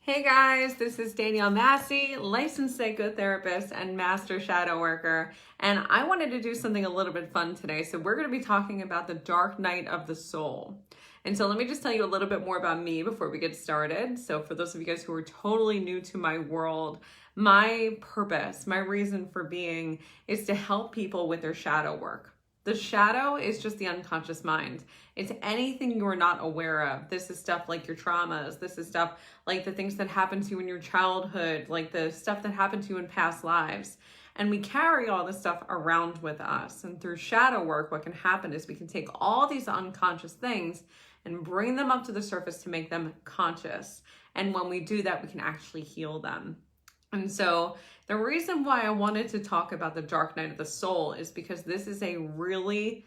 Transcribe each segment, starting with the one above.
Hey guys, this is Danielle Massi, licensed psychotherapist and master shadow worker, and I wanted to do something a little bit fun today. So we're going to be talking about the dark night of the soul. And so let me just tell you a little bit more about me before we get started. So for those of you guys who are totally new to my world, my purpose, my reason for being is to help people with their shadow work. The shadow is just the unconscious mind. It's anything you are not aware of. This is stuff like your traumas. This is stuff like the things that happened to you in your childhood, like the stuff that happened to you in past lives. And we carry all this stuff around with us. And through shadow work, what can happen is we can take all these unconscious things and bring them up to the surface to make them conscious. And when we do that, we can actually heal them. And so the reason why I wanted to talk about the dark night of the soul is because this is a really,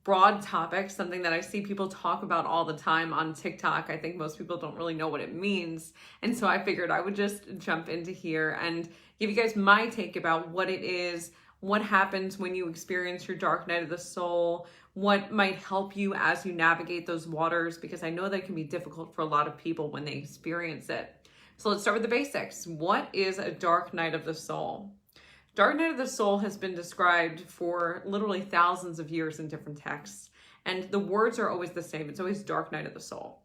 broad topic, something that I see people talk about all the time on TikTok. I think most people don't really know what it means. And so I figured I would just jump into here and give you guys my take about what it is, what happens when you experience your dark night of the soul, what might help you as you navigate those waters, because I know that can be difficult for a lot of people when they experience it. So let's start with the basics. What is a dark night of the soul? Dark night of the soul has been described for literally thousands of years in different texts. And the words are always the same. It's always dark night of the soul.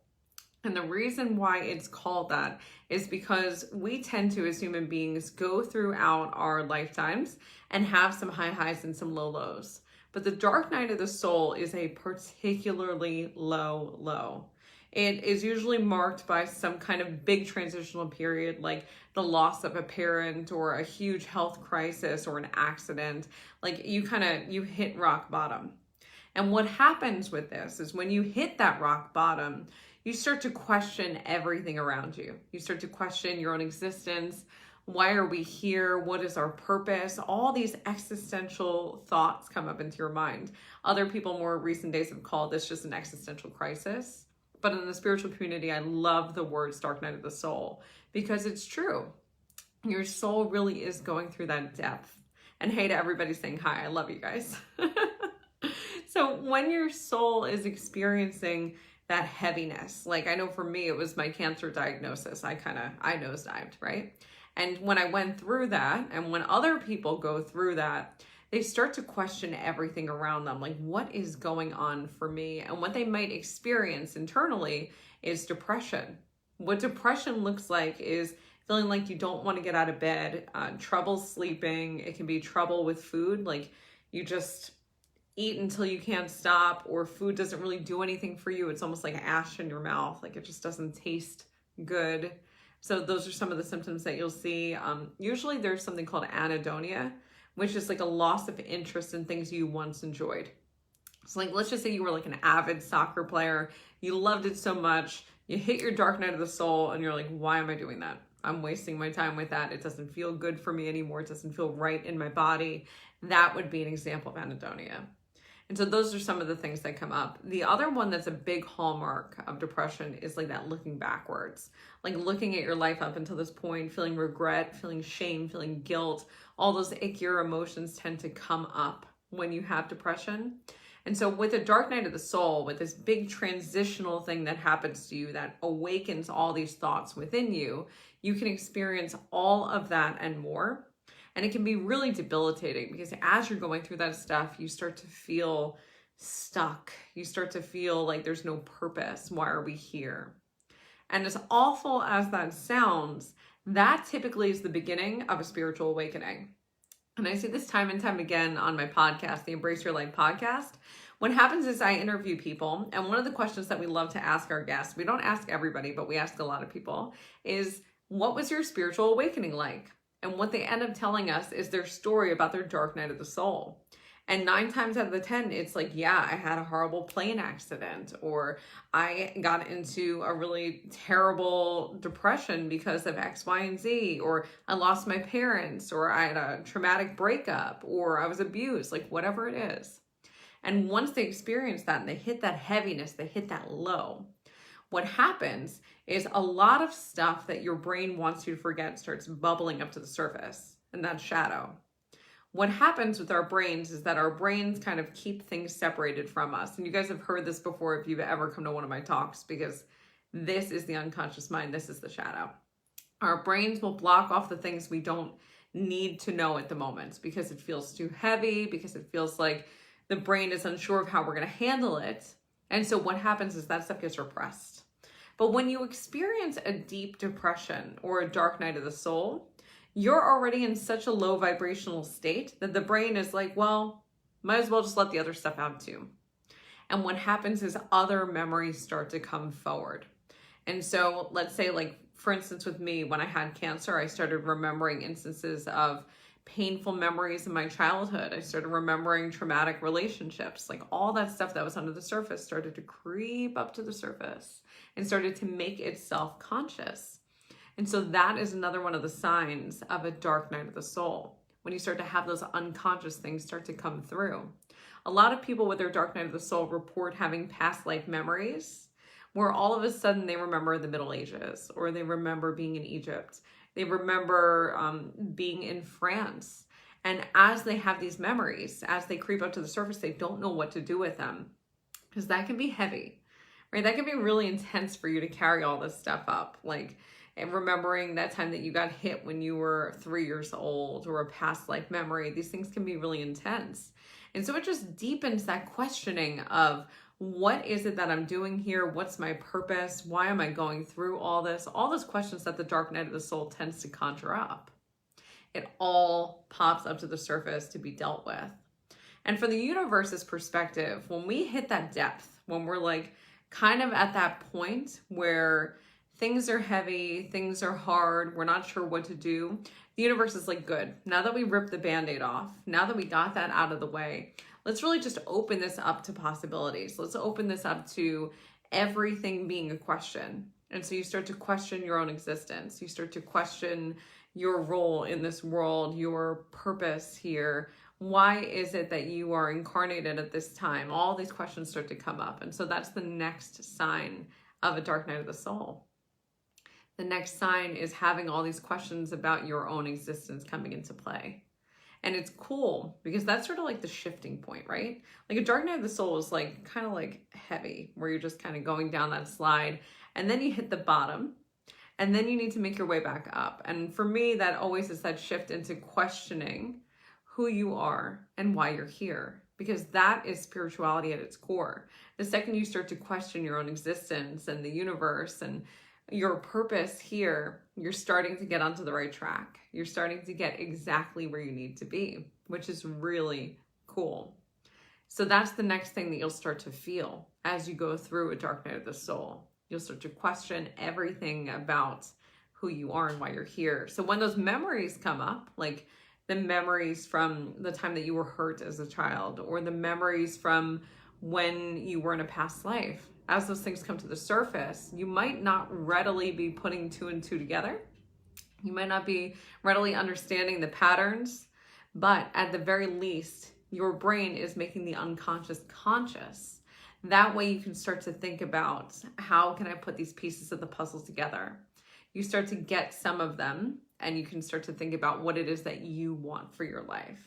And the reason why it's called that is because we tend to, as human beings, go throughout our lifetimes and have some high highs and some low lows. But the dark night of the soul is a particularly low low. It is usually marked by some kind of big transitional period, like the loss of a parent or a huge health crisis or an accident. Like you hit rock bottom. And what happens with this is when you hit that rock bottom, you start to question everything around you. You start to question your own existence. Why are we here? What is our purpose? All these existential thoughts come up into your mind. Other people more recent days have called this just an existential crisis. But in the spiritual community, I love the words dark night of the soul because it's true. Your soul really is going through that depth. And hey to everybody saying hi, I love you guys. So when your soul is experiencing that heaviness, like I know for me, it was my cancer diagnosis. I nosedived, right? And when I went through that, and when other people go through that, they start to question everything around them. Like, what is going on for me? And what they might experience internally is depression. What depression looks like is feeling like you don't want to get out of bed, trouble sleeping. It can be trouble with food. Like you just eat until you can't stop, or food doesn't really do anything for you. It's almost like ash in your mouth. Like it just doesn't taste good. So those are some of the symptoms that you'll see. Usually there's something called anhedonia, which is like a loss of interest in things you once enjoyed. So like, let's just say you were like an avid soccer player. You loved it so much. You hit your dark night of the soul and you're like, why am I doing that? I'm wasting my time with that. It doesn't feel good for me anymore. It doesn't feel right in my body. That would be an example of anhedonia. And so those are some of the things that come up. The other one that's a big hallmark of depression is like that looking backwards, like looking at your life up until this point, feeling regret, feeling shame, feeling guilt. All those ickier emotions tend to come up when you have depression. And so with the dark night of the soul, with this big transitional thing that happens to you that awakens all these thoughts within you, you can experience all of that and more. And it can be really debilitating because as you're going through that stuff, you start to feel stuck. You start to feel like there's no purpose. Why are we here? And as awful as that sounds, that typically is the beginning of a spiritual awakening. And I see this time and time again on my podcast, the Embrace Your Life podcast. What happens is I interview people, and one of the questions that we love to ask our guests, we don't ask everybody, but we ask a lot of people, is what was your spiritual awakening like? And what they end up telling us is their story about their dark night of the soul. And 9 times out of the 10, it's like, yeah, I had a horrible plane accident, or I got into a really terrible depression because of X, Y, and Z, or I lost my parents, or I had a traumatic breakup, or I was abused, like whatever it is. And once they experience that and they hit that heaviness, they hit that low, what happens is a lot of stuff that your brain wants you to forget starts bubbling up to the surface, and that's shadow. What happens with our brains is that our brains kind of keep things separated from us. And you guys have heard this before if you've ever come to one of my talks, because This is the unconscious mind. This is the shadow. Our brains will block off the things we don't need to know at the moment because it feels too heavy, because it feels like the brain is unsure of how we're going to handle it. And so what happens is that stuff gets repressed. But when you experience a deep depression or a dark night of the soul, you're already in such a low vibrational state that the brain is like, well, might as well just let the other stuff out too. And what happens is other memories start to come forward. And so let's say, like, for instance, with me, when I had cancer, I started remembering instances of painful memories in my childhood. I started remembering traumatic relationships, like all that stuff that was under the surface started to creep up to the surface and started to make itself conscious. And so that is another one of the signs of a dark night of the soul, when you start to have those unconscious things start to come through. A lot of people with their dark night of the soul report having past life memories where all of a sudden they remember the Middle Ages, or they remember being in Egypt. They remember being in France. And as they have these memories, as they creep up to the surface, they don't know what to do with them, because that can be heavy, right? That can be really intense for you to carry all this stuff up. Like, and remembering that time that you got hit when you were 3 years old, or a past life memory, these things can be really intense. And so it just deepens that questioning of, what is it that I'm doing here? What's my purpose? Why am I going through all this? All those questions that the dark night of the soul tends to conjure up. It all pops up to the surface to be dealt with. And from the universe's perspective, when we hit that depth, when we're like kind of at that point where things are heavy, things are hard, we're not sure what to do, the universe is like, good. Now that we ripped the Band-Aid off, now that we got that out of the way, let's really just open this up to possibilities. Let's open this up to everything being a question. And so you start to question your own existence. You start to question your role in this world, your purpose here. Why is it that you are incarnated at this time? All these questions start to come up. And so that's the next sign of a dark night of the soul. The next sign is having all these questions about your own existence coming into play. And it's cool because that's sort of like the shifting point, right? Like a dark night of the soul is like kind of like heavy, where you're just kind of going down that slide, and then you hit the bottom, and then you need to make your way back up. And for me, that always is that shift into questioning who you are and why you're here, because that is spirituality at its core. The second you start to question your own existence and the universe and your purpose here, you're starting to get onto the right track. You're starting to get exactly where you need to be, which is really cool. So that's the next thing that you'll start to feel as you go through a dark night of the soul. You'll start to question everything about who you are and why you're here. So when those memories come up, like the memories from the time that you were hurt as a child, or the memories from when you were in a past life, as those things come to the surface, you might not readily be putting two and two together. You might not be readily understanding the patterns, but at the very least, your brain is making the unconscious conscious. That way you can start to think about, how can I put these pieces of the puzzle together? You start to get some of them, and you can start to think about what it is that you want for your life.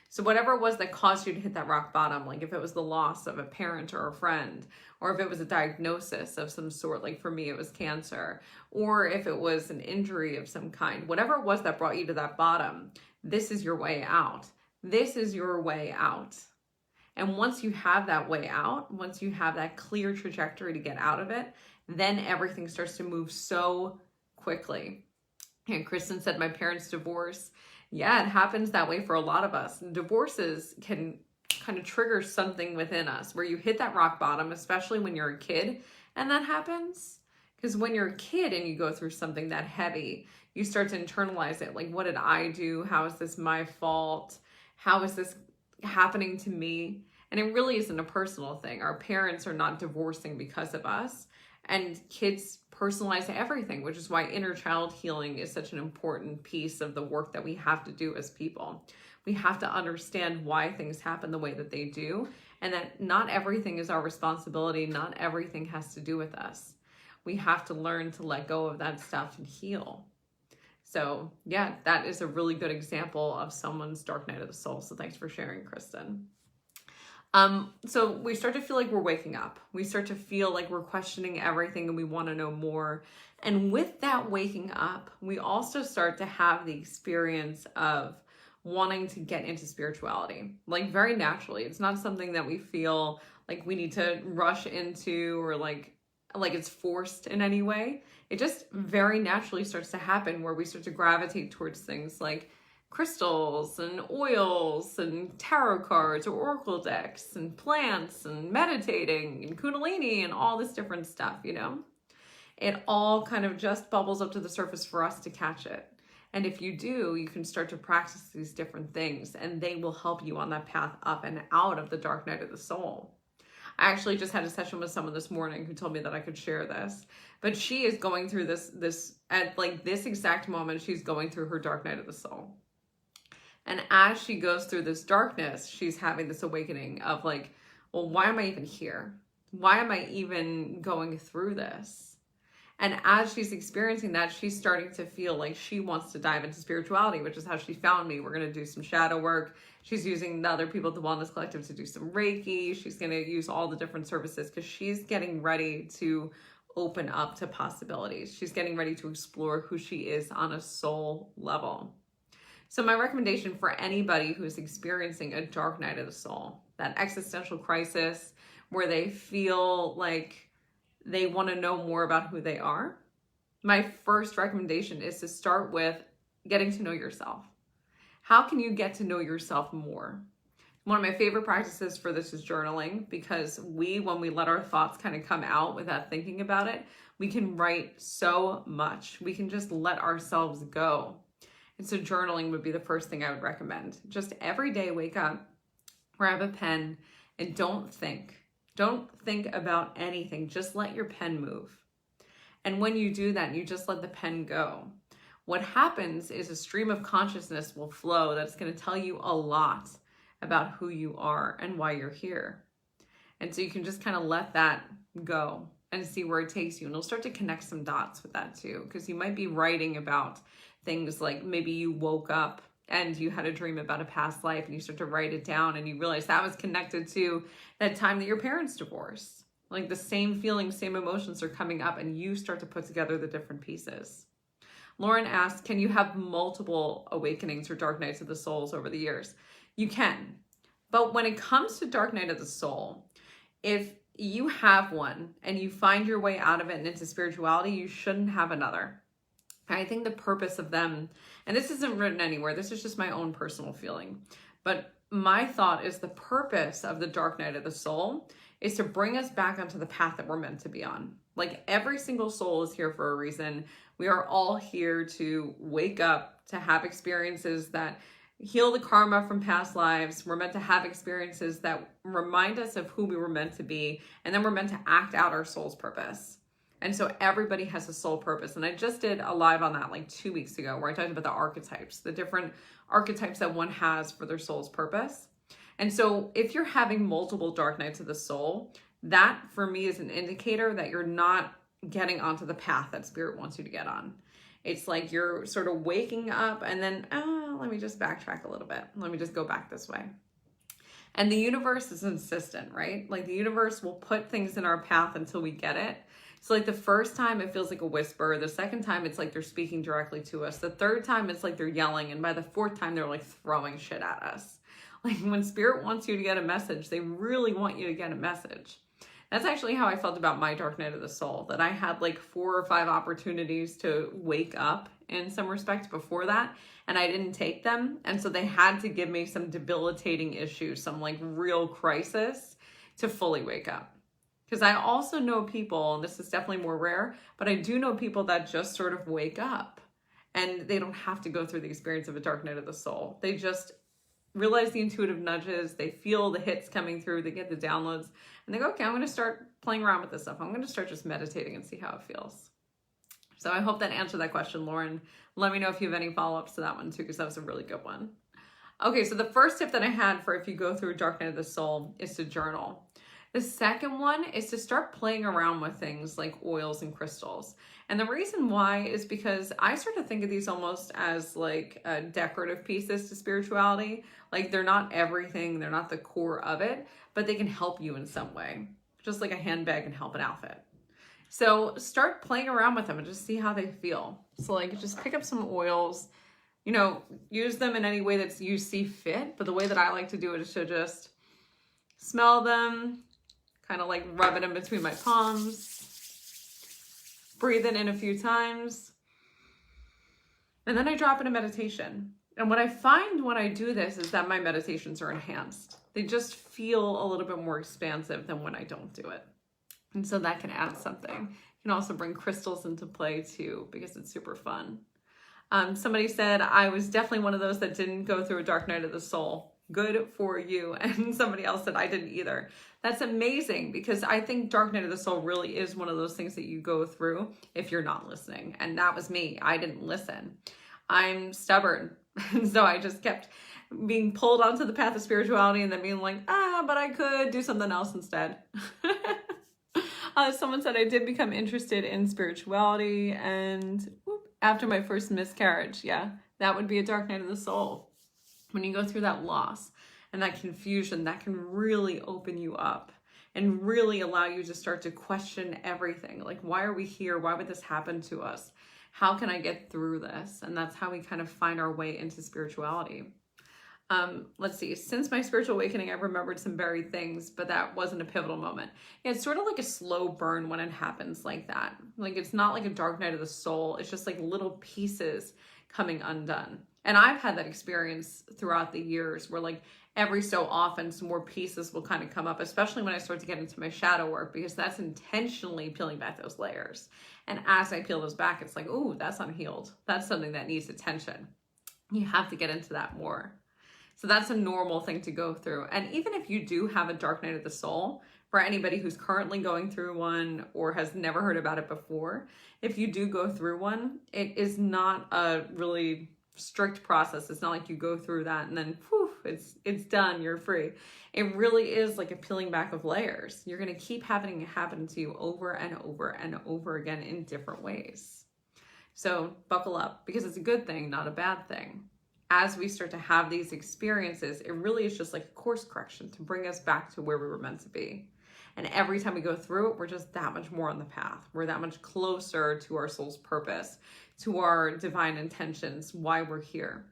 So whatever it was that caused you to hit that rock bottom, like if it was the loss of a parent or a friend, or if it was a diagnosis of some sort, like for me, it was cancer, or if it was an injury of some kind, whatever it was that brought you to that bottom, this is your way out. This is your way out. And once you have that way out, once you have that clear trajectory to get out of it, then everything starts to move so quickly. And Kristen said, my parents' divorce. Yeah, it happens that way for a lot of us. Divorces can kind of trigger something within us where you hit that rock bottom, especially when you're a kid, and that happens. Because when you're a kid and you go through something that heavy, you start to internalize it. Like, what did I do? How is this my fault? How is this happening to me? And it really isn't a personal thing. Our parents are not divorcing because of us. And kids personalize everything, which is why inner child healing is such an important piece of the work that we have to do as people. We have to understand why things happen the way that they do, and that not everything is our responsibility. Not everything has to do with us. We have to learn to let go of that stuff and heal. So yeah, that is a really good example of someone's dark night of the soul. So thanks for sharing, Kristen. So we start to feel like we're waking up. We start to feel like we're questioning everything and we want to know more. And with that waking up, we also start to have the experience of wanting to get into spirituality, like very naturally. It's not something that we feel like we need to rush into or like it's forced in any way. It just very naturally starts to happen where we start to gravitate towards things like crystals and oils and tarot cards or oracle decks and plants and meditating and kundalini and all this different stuff, you know? It all kind of just bubbles up to the surface for us to catch it. And if you do, you can start to practice these different things and they will help you on that path up and out of the dark night of the soul. I actually just had a session with someone this morning who told me that I could share this, but she is going through this at like this exact moment, she's going through her dark night of the soul. And as she goes through this darkness, she's having this awakening of like, well, why am I even here? Why am I even going through this? And as she's experiencing that, she's starting to feel like she wants to dive into spirituality, which is how she found me. We're going to do some shadow work. She's using the other people at the Wellness Collective to do some Reiki. She's going to use all the different services because she's getting ready to open up to possibilities. She's getting ready to explore who she is on a soul level. So my recommendation for anybody who's experiencing a dark night of the soul, that existential crisis where they feel like they want to know more about who they are, my first recommendation is to start with getting to know yourself. How can you get to know yourself more? One of my favorite practices for this is journaling, because when we let our thoughts kind of come out without thinking about it, we can write so much. We can just let ourselves go. And so journaling would be the first thing I would recommend. Just every day, wake up, grab a pen, and don't think. Don't think about anything. Just let your pen move. And when you do that, you just let the pen go. What happens is a stream of consciousness will flow that's going to tell you a lot about who you are and why you're here. And so you can just kind of let that go and see where it takes you. And you'll start to connect some dots with that too, because you might be writing about things like maybe you woke up and you had a dream about a past life and you start to write it down and you realize that was connected to that time that your parents divorced. Like the same feelings, same emotions are coming up and you start to put together the different pieces. Lauren asked, can you have multiple awakenings or dark nights of the souls over the years? You can. But when it comes to dark night of the soul, if you have one and you find your way out of it and into spirituality, you shouldn't have another. I think the purpose of them, and this isn't written anywhere, this is just my own personal feeling, but my thought is the purpose of the dark night of the soul is to bring us back onto the path that we're meant to be on. Like every single soul is here for a reason. We are all here to wake up, to have experiences that heal the karma from past lives. We're meant to have experiences that remind us of who we were meant to be, and then we're meant to act out our soul's purpose. And so everybody has a soul purpose. And I just did a live on that like 2 weeks ago where I talked about the archetypes, the different archetypes that one has for their soul's purpose. And so if you're having multiple dark nights of the soul, that for me is an indicator that you're not getting onto the path that spirit wants you to get on. It's like you're sort of waking up and then, let me just backtrack a little bit. Let me just go back this way. And the universe is insistent, right? Like the universe will put things in our path until we get it. So like the first time it feels like a whisper. The second time it's like they're speaking directly to us. The third time it's like they're yelling. And by the fourth time they're like throwing shit at us. Like when spirit wants you to get a message, they really want you to get a message. That's actually how I felt about my dark night of the soul, that I had like 4 or 5 opportunities to wake up in some respect before that, and I didn't take them. And so they had to give me some debilitating issues, some like real crisis to fully wake up. Because I also know people, and this is definitely more rare, but I do know people that just sort of wake up and they don't have to go through the experience of a dark night of the soul. They just realize the intuitive nudges, they feel the hits coming through, they get the downloads, and they go, okay, I'm going to start playing around with this stuff. I'm going to start just meditating and see how it feels. So I hope that answered that question, Lauren. Let me know if you have any follow-ups to that one too, because that was a really good one. Okay, so the first tip that I had for if you go through a dark night of the soul is to journal. The second one is to start playing around with things like oils and crystals. And the reason why is because I sort of think of these almost as like decorative pieces to spirituality. Like they're not everything, they're not the core of it, but they can help you in some way. Just like a handbag can help an outfit. So start playing around with them and just see how they feel. So like just pick up some oils, you know, use them in any way that you see fit. But the way that I like to do it is to just smell them, kind of like rub it in between my palms, breathe it in a few times, and then I drop in a meditation. And what I find when I do this is that my meditations are enhanced. They just feel a little bit more expansive than when I don't do it. And so that can add something. You can also bring crystals into play too, because it's super fun. Somebody said, I was definitely one of those that didn't go through a dark night of the soul. Good for you. And somebody else said, I didn't either. That's amazing, because I think dark night of the soul really is one of those things that you go through if you're not listening. And that was me. I didn't listen. I'm stubborn. And so I just kept being pulled onto the path of spirituality and then being like, but I could do something else instead. Someone said I did become interested in spirituality and after my first miscarriage. Yeah, that would be a dark night of the soul. When you go through that loss and that confusion, that can really open you up and really allow you to start to question everything. Like, why are we here? Why would this happen to us? How can I get through this? And that's how we kind of find our way into spirituality. Let's see, since my spiritual awakening, I've remembered some buried things, but that wasn't a pivotal moment. Yeah, it's sort of like a slow burn when it happens like that. Like, it's not like a dark night of the soul. It's just like little pieces coming undone. And I've had that experience throughout the years where like every so often some more pieces will kind of come up, especially when I start to get into my shadow work, because that's intentionally peeling back those layers. And as I peel those back, it's like, ooh, that's unhealed. That's something that needs attention. You have to get into that more. So that's a normal thing to go through. And even if you do have a dark night of the soul, for anybody who's currently going through one or has never heard about it before, if you do go through one, it is not a really strict process. It's not like you go through that and then whew, it's done, you're free. It really is like a peeling back of layers. You're going to keep having it happen to you over and over and over again in different ways. So buckle up, because it's a good thing, not a bad thing. As we start to have these experiences, it really is just like a course correction to bring us back to where we were meant to be. And every time we go through it, we're just that much more on the path. We're that much closer to our soul's purpose, to our divine intentions, why we're here.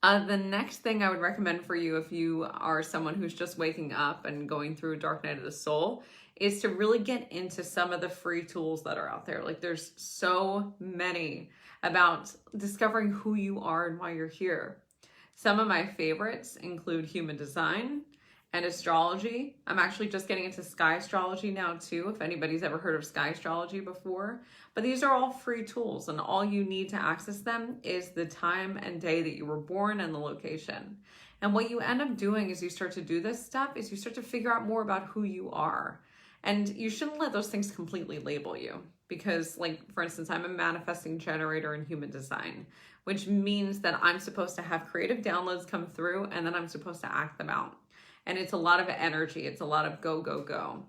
The next thing I would recommend for you, if you are someone who's just waking up and going through a dark night of the soul, is to really get into some of the free tools that are out there. Like, there's so many about discovering who you are and why you're here. Some of my favorites include human design and astrology. I'm actually just getting into sky astrology now too, if anybody's ever heard of sky astrology before. But these are all free tools, and all you need to access them is the time and day that you were born and the location. And what you end up doing as you start to do this stuff is you start to figure out more about who you are. And you shouldn't let those things completely label you. Because, like, for instance, I'm a manifesting generator in human design, which means that I'm supposed to have creative downloads come through and then I'm supposed to act them out. And it's a lot of energy. It's a lot of go, go, go.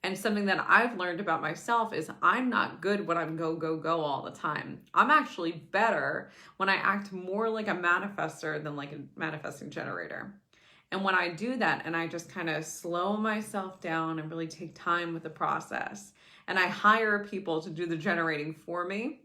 And something that I've learned about myself is I'm not good when I'm go, go, go all the time. I'm actually better when I act more like a manifester than like a manifesting generator. And when I do that and I just kind of slow myself down and really take time with the process, and I hire people to do the generating for me,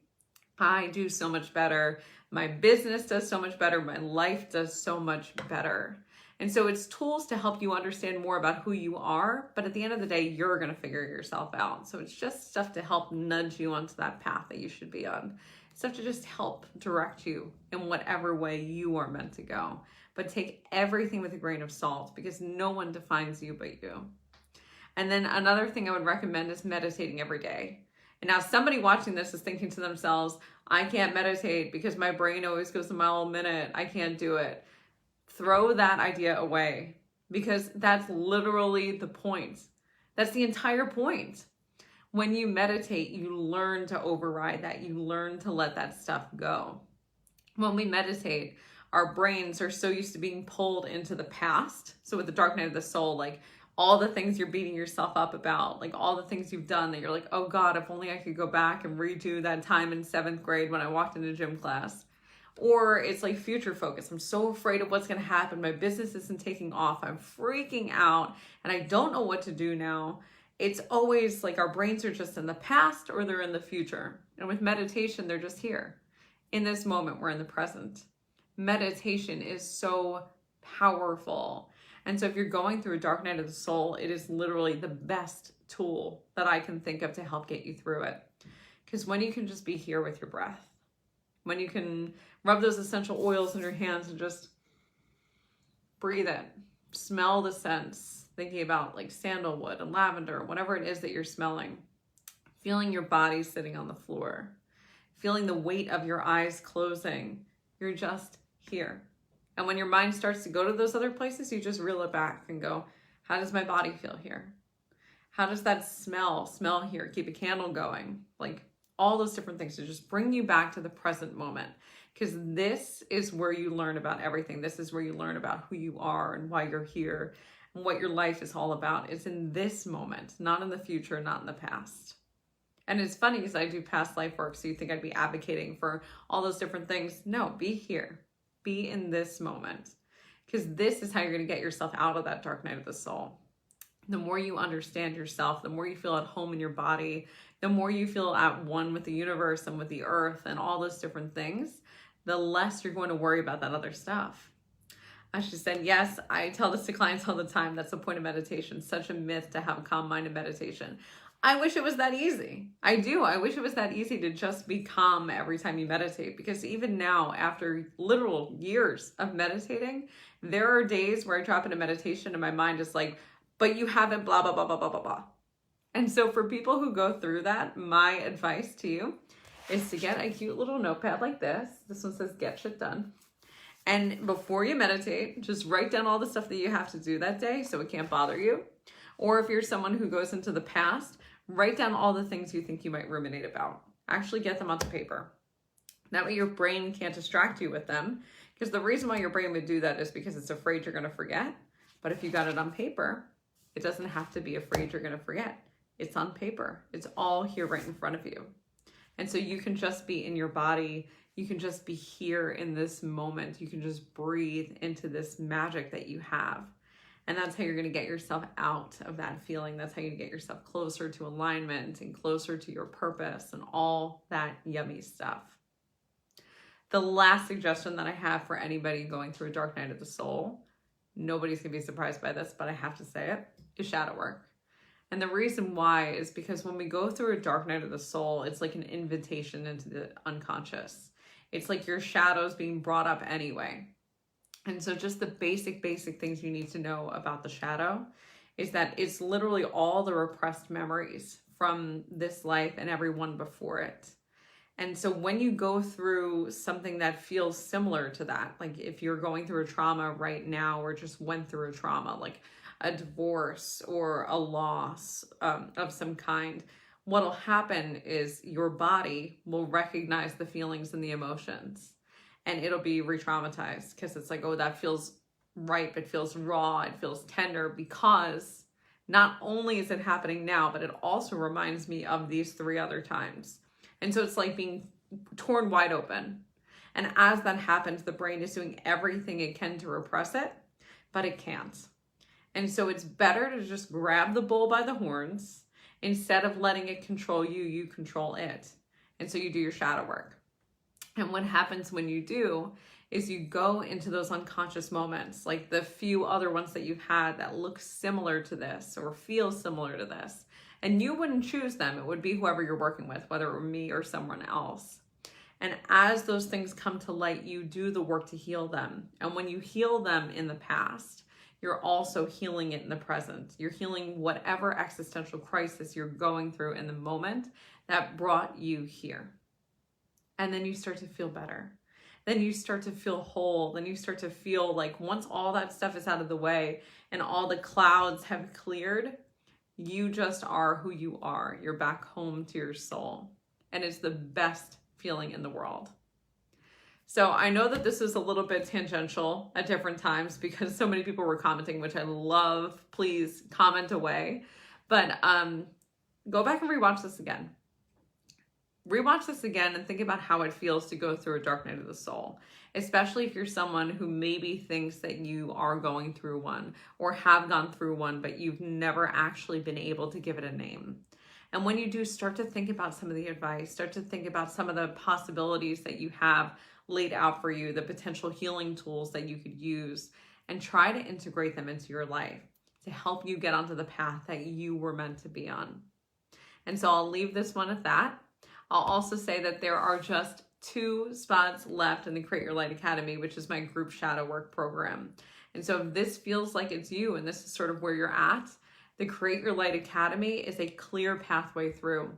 I do so much better. My business does so much better. My life does so much better. And so it's tools to help you understand more about who you are, but at the end of the day, you're going to figure yourself out. So it's just stuff to help nudge you onto that path that you should be on. Stuff to just help direct you in whatever way you are meant to go. But take everything with a grain of salt, because no one defines you but you. And then another thing I would recommend is meditating every day. And now somebody watching this is thinking to themselves, I can't meditate because my brain always goes a mile a minute. I can't do it. Throw that idea away, because that's literally the point. That's the entire point. When you meditate, you learn to override that. You learn to let that stuff go. When we meditate, our brains are so used to being pulled into the past. So with the dark night of the soul, like all the things you're beating yourself up about, like all the things you've done that you're like, oh God, if only I could go back and redo that time in 7th grade when I walked into gym class. Or it's like future focus. I'm so afraid of what's going to happen. My business isn't taking off. I'm freaking out and I don't know what to do now. It's always like our brains are just in the past or they're in the future. And with meditation, they're just here. In this moment, we're in the present. Meditation is so powerful. And so if you're going through a dark night of the soul, it is literally the best tool that I can think of to help get you through it. Because when you can just be here with your breath, when you can rub those essential oils in your hands and just breathe it, smell the scents, thinking about like sandalwood and lavender, whatever it is that you're smelling, feeling your body sitting on the floor, feeling the weight of your eyes closing, you're just here. And when your mind starts to go to those other places, you just reel it back and go, how does my body feel here? How does that smell here? Keep a candle going. Like all those different things to just bring you back to the present moment. Because this is where you learn about everything. This is where you learn about who you are and why you're here and what your life is all about. It's in this moment, not in the future, not in the past. And it's funny because I do past life work, so you think I'd be advocating for all those different things. No, be here. Be in this moment, because this is how you're going to get yourself out of that dark night of the soul. The more you understand yourself, the more you feel at home in your body, the more you feel at one with the universe and with the earth and all those different things, the less you're going to worry about that other stuff. I should say, yes, I tell this to clients all the time. That's the point of meditation. Such a myth to have a calm mind in meditation. I wish it was that easy. I do. I wish it was that easy to just be calm every time you meditate, because even now, after literal years of meditating, there are days where I drop into meditation and my mind is like, but you haven't blah, blah, blah, blah, blah, blah, blah. And so for people who go through that, my advice to you is to get a cute little notepad like this. This one says get shit done. And before you meditate, just write down all the stuff that you have to do that day so it can't bother you. Or if you're someone who goes into the past, write down all the things you think you might ruminate about. Actually get them onto paper. That way your brain can't distract you with them. Because the reason why your brain would do that is because it's afraid you're going to forget. But if you got it on paper, it doesn't have to be afraid you're going to forget. It's on paper. It's all here right in front of you. And so you can just be in your body. You can just be here in this moment. You can just breathe into this magic that you have. And that's how you're going to get yourself out of that feeling. That's how you get yourself closer to alignment and closer to your purpose and all that yummy stuff. The last suggestion that I have for anybody going through a dark night of the soul, nobody's going to be surprised by this, but I have to say it, is shadow work. And the reason why is because when we go through a dark night of the soul, it's like an invitation into the unconscious. It's like your shadows being brought up anyway. And so just the basic things you need to know about the shadow is that it's literally all the repressed memories from this life and everyone before it. And so when you go through something that feels similar to that, like if you're going through a trauma right now or just went through a trauma, like a divorce or a loss of some kind, what'll happen is your body will recognize the feelings and the emotions. And it'll be re-traumatized because it's like, oh, that feels ripe. It feels raw. It feels tender, because not only is it happening now, but it also reminds me of these 3 other times. And so it's like being torn wide open. And as that happens, the brain is doing everything it can to repress it, but it can't. And so it's better to just grab the bull by the horns. Instead of letting it control you, you control it. And so you do your shadow work. And what happens when you do is you go into those unconscious moments, like the few other ones that you've had that look similar to this or feel similar to this. And you wouldn't choose them. It would be whoever you're working with, whether it were me or someone else. And as those things come to light, you do the work to heal them. And when you heal them in the past, you're also healing it in the present. You're healing whatever existential crisis you're going through in the moment that brought you here. And then you start to feel better. Then you start to feel whole. Then you start to feel like once all that stuff is out of the way and all the clouds have cleared, you just are who you are. You're back home to your soul. And it's the best feeling in the world. So I know that this is a little bit tangential at different times because so many people were commenting, which I love. Please comment away. But go back and rewatch this again. Rewatch this again and think about how it feels to go through a dark night of the soul, especially if you're someone who maybe thinks that you are going through one or have gone through one, but you've never actually been able to give it a name. And when you do, start to think about some of the advice, start to think about some of the possibilities that you have laid out for you, the potential healing tools that you could use, and try to integrate them into your life to help you get onto the path that you were meant to be on. And so I'll leave this one at that. I'll also say that there are just 2 spots left in the Create Your Light Academy, which is my group shadow work program. And so if this feels like it's you and this is sort of where you're at, the Create Your Light Academy is a clear pathway through.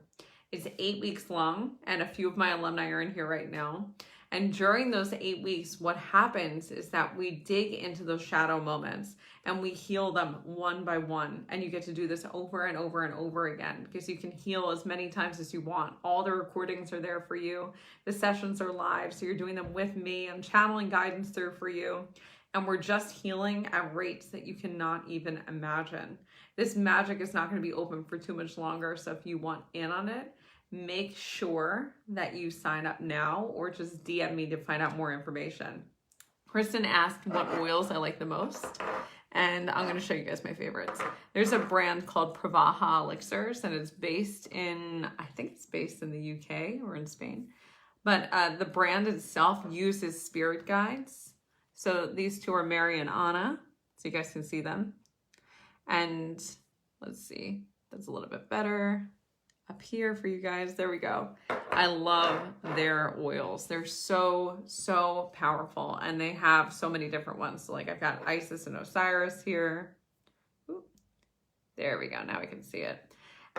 It's 8 weeks long, and a few of my alumni are in here right now. And during those 8 weeks, what happens is that we dig into those shadow moments and we heal them one by one. And you get to do this over and over and over again because you can heal as many times as you want. All the recordings are there for you. The sessions are live, so you're doing them with me. I'm channeling guidance through for you. And we're just healing at rates that you cannot even imagine. This magic is not going to be open for too much longer. So if you want in on it, make sure that you sign up now or just DM me to find out more information. Kristen asked what oils I like the most, and I'm going to show you guys my favorites. There's a brand called Pravaha Elixirs, and it's based in, I think it's based in the UK or in Spain, but the brand itself uses spirit guides. So these 2 are Mary and Anna, so you guys can see them. And let's see, that's a little bit better. Up here for you guys, there we go. I love their oils. They're so powerful, and they have so many different ones. So like I've got Isis and Osiris here. Ooh, there we go, now we can see it.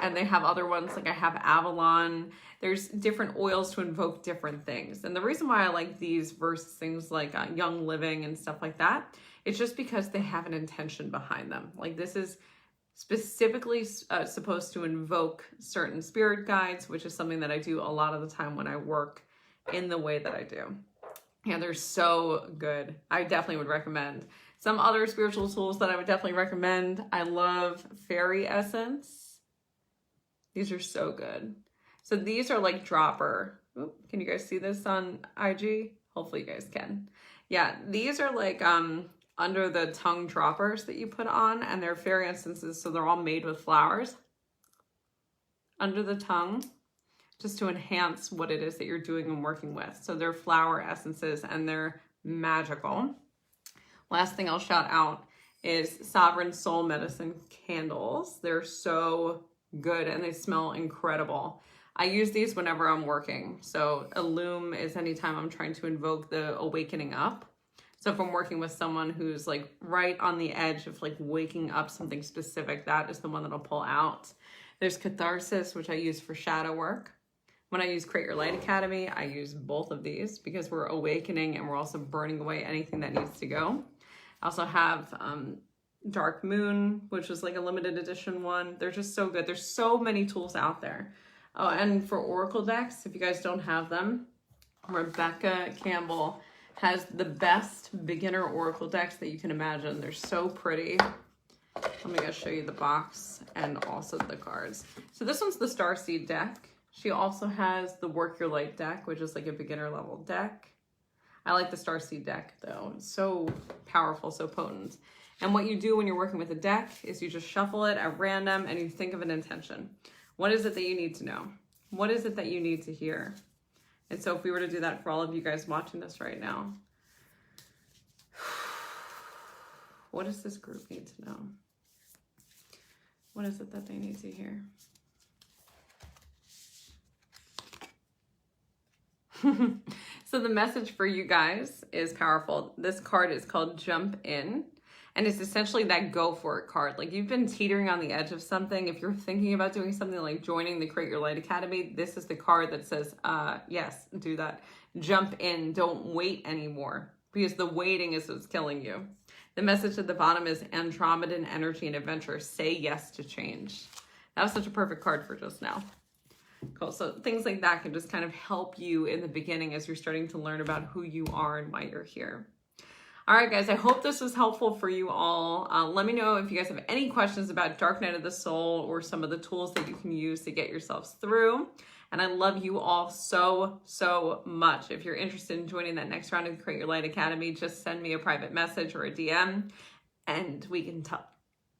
And they have other ones, like I have Avalon. There's different oils to invoke different things. And the reason why I like these versus things like Young Living and stuff like that, it's just because they have an intention behind them. Like this is specifically supposed to invoke certain spirit guides, which is something that I do a lot of the time when I work in the way that I do. Yeah, they're so good. I definitely would recommend. Some other spiritual tools that I would definitely recommend. I love Fairy Essence. These are so good. So these are like dropper. Ooh, can you guys see this on IG? Hopefully you guys can. Yeah, these are like under the tongue droppers that you put on, and they're fairy essences, so they're all made with flowers under the tongue just to enhance what it is that you're doing and working with. So they're flower essences and they're magical. Last thing I'll shout out is Sovereign Soul Medicine candles. They're so good and they smell incredible. I use these whenever I'm working. So Illume is anytime I'm trying to invoke the awakening up. So if I'm working with someone who's like right on the edge of like waking up something specific, that is the one that I'll pull out. There's Catharsis, which I use for shadow work. When I use Create Your Light Academy, I use both of these because we're awakening and we're also burning away anything that needs to go. I also have Dark Moon, which is like a limited edition one. They're just so good. There's so many tools out there. Oh, and for Oracle decks, if you guys don't have them, Rebecca Campbell has the best beginner Oracle decks that you can imagine. They're so pretty. Let me go show you the box and also the cards. So this one's the Starseed deck. She also has the Work Your Light deck, which is like a beginner level deck. I like the Starseed deck though. It's so powerful, so potent. And what you do when you're working with a deck is you just shuffle it at random and you think of an intention. What is it that you need to know? What is it that you need to hear? And so if we were to do that for all of you guys watching this right now, what does this group need to know? What is it that they need to hear? So the message for you guys is powerful. This card is called Jump In. And it's essentially that go for it card. Like you've been teetering on the edge of something. If you're thinking about doing something like joining the Create Your Light Academy, this is the card that says, yes, do that. Jump in, don't wait anymore because the waiting is what's killing you. The message at the bottom is Andromedan energy and adventure. Say yes to change. That was such a perfect card for just now. Cool. So things like that can just kind of help you in the beginning as you're starting to learn about who you are and why you're here. All right, guys, I hope this was helpful for you all. Let me know if you guys have any questions about Dark Night of the Soul or some of the tools that you can use to get yourselves through. And I love you all so, so much. If you're interested in joining that next round of the Create Your Light Academy, just send me a private message or a DM and we can talk.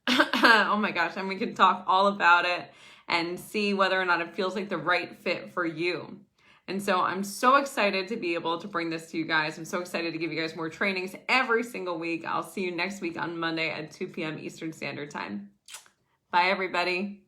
Oh my gosh, and we can talk all about it and see whether or not it feels like the right fit for you. And so I'm so excited to be able to bring this to you guys. I'm so excited to give you guys more trainings every single week. I'll see you next week on Monday at 2 p.m. Eastern Standard Time. Bye, everybody.